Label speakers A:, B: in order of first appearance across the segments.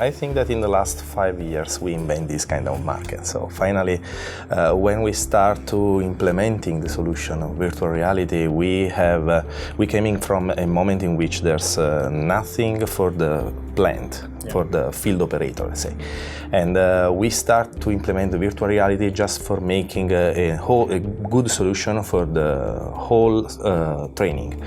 A: I think that in the last 5 years we invent this kind of market. So finally, when we start to implementing the solution of virtual reality, we came in from a moment in which there's nothing for the plant, for the field operator, let's say. And we start to implement the virtual reality just for making a good solution for the whole training.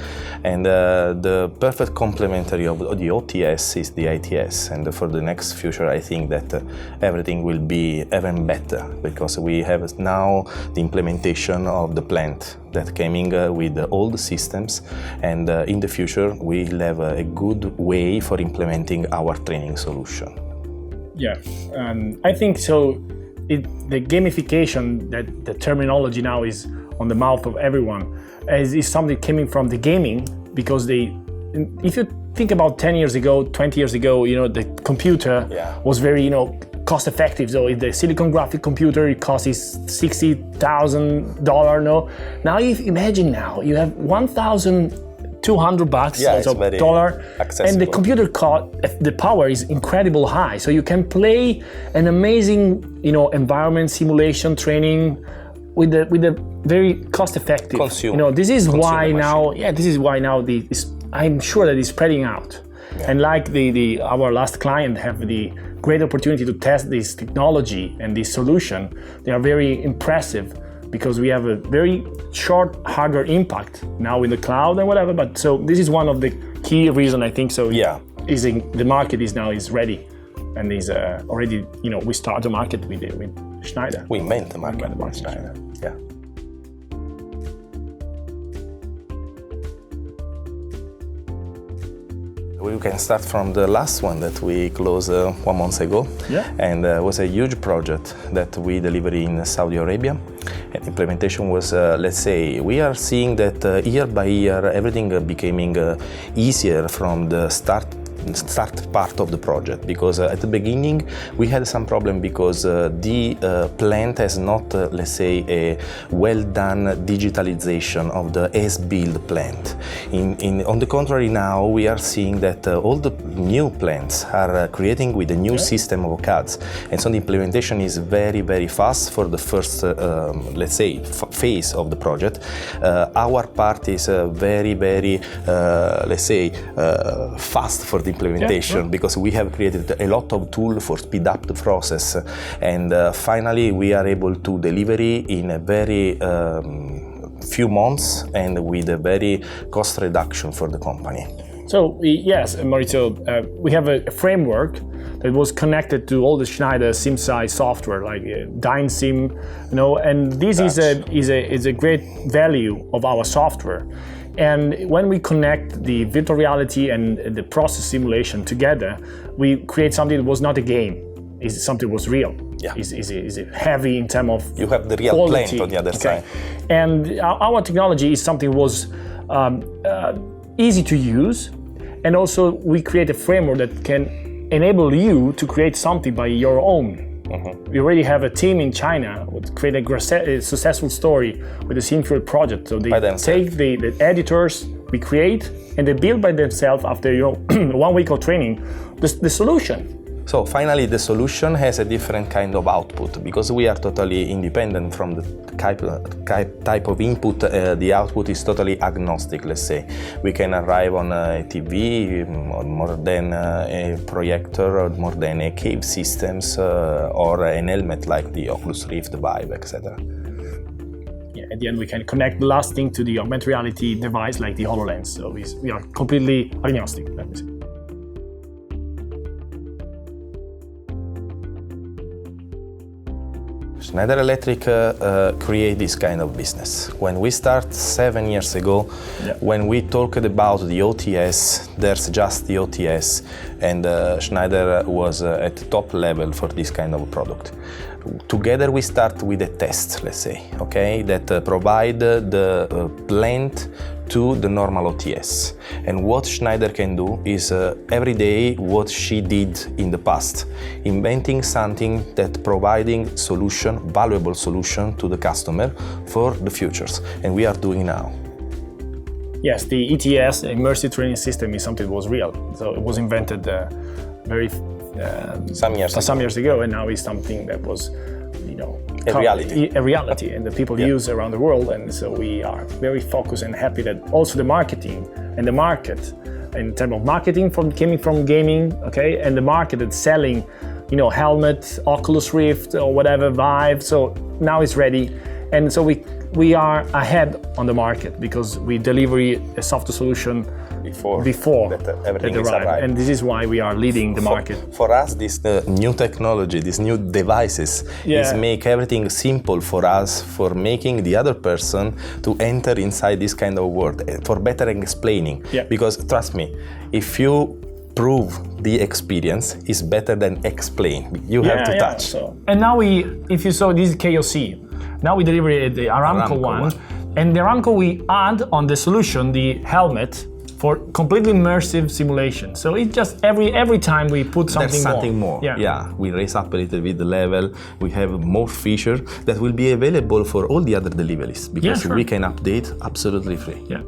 A: And the perfect complementary of the OTS is the ITS. And for the next future, I think that everything will be even better, because we have now the implementation of the plant that came in with all the systems, and in the future we'll have a good way for implementing our training solution.
B: Yeah, I think so. The gamification, that the terminology now is on the mouth of everyone, is something coming from the gaming, because if you think about 10 years ago, 20 years ago, the computer was very, cost effective. So if the silicon graphic computer, it costs $60,000, no? Now imagine you have $1,200,
A: it's very
B: dollar,
A: accessible.
B: and the computer the power is incredible high. So you can play an amazing, environment simulation training with a very cost effective. This is why now. Yeah, this is why now I'm sure that it's spreading out. Yeah. And like our last client have the great opportunity to test this technology and this solution. They are very impressive, because we have a very short hardware impact now in the cloud and whatever. But so this is one of the key reasons, I think. So the market is ready, and is already, we start the market with Schneider.
A: We invent the market with Schneider. Yeah. We can start from the last one that we closed 1 month ago.
B: Yeah.
A: And it was a huge project that we delivered in Saudi Arabia. And implementation was, let's say, we are seeing that year by year everything becoming easier from the start part of the project, because at the beginning we had some problem because the plant has not, let's say, a well done digitalization of the as-built plant. On the contrary, now we are seeing that all the new plants are creating with a new system of CADs, and so the implementation is very, very fast for the first, let's say, phase of the project. Our part is very, very, let's say, fast for the implementation, because we have created a lot of tools for speed up the process, and finally we are able to deliver in a very few months and with a very cost reduction for the company.
B: So yes, Maurizio, we have a framework that was connected to all the Schneider SimSci software, like DynSim, and this is a great value of our software. And when we connect the virtual reality and the process simulation together, we create something that was not a game. It's something that was real.
A: Yeah.
B: Is heavy in terms of
A: you have the real
B: quality.
A: plant on the other side.
B: And our technology is something that was easy to use, and also we create a framework that can enable you to create something by your own. Mm-hmm. We already have a team in China to create a successful story with the Sinfield project. So they take the editors we create, and they build by themselves after 1 week of training the solution.
A: So finally, the solution has a different kind of output, because we are totally independent from the type of input. The output is totally agnostic, let's say. We can arrive on a TV, more than a projector, or more than a cave systems, or an helmet like the Oculus Rift, the Vive, etc.
B: Yeah, at the end, we can connect the last thing to the augmented reality device like the HoloLens. So we are completely agnostic, let me say.
A: Schneider Electric create this kind of business. When we start 7 years ago, when we talked about the OTS, there's just the OTS, and Schneider was at the top level for this kind of product. Together we start with a test, let's say, okay, that provide the plant to the normal OTS. And what Schneider can do is every day what she did in the past, inventing something that providing solution, valuable solution to the customer for the futures. And we are doing now.
B: Yes, the ETS, Immersive Training System, is something that was real. So it was invented very
A: some
B: years ago, and now it's something that was,
A: a reality,
B: and that people use around the world. And so we are very focused and happy that also the marketing and the market, in terms of marketing coming from gaming, okay, and the market that's selling, helmet, Oculus Rift or whatever, Vive. So now it's ready, and so we are ahead on the market because we deliver a software solution before
A: that everything is arrived.
B: And this is why we are leading the market.
A: For us, this new technology, these new devices, is make everything simple for us, for making the other person to enter inside this kind of world, for better explaining.
B: Yeah.
A: Because trust me, if you prove the experience is better than explain. You have to touch.
B: So. And now if you saw this KOC, now we deliver the Aramco one. And the Aramco we add on the solution the helmet for completely immersive simulation. So it's just every time we put something
A: more. Yeah, we raise up a little bit the level. We have more features that will be available for all the other deliveries because we can update absolutely free.
B: Yeah.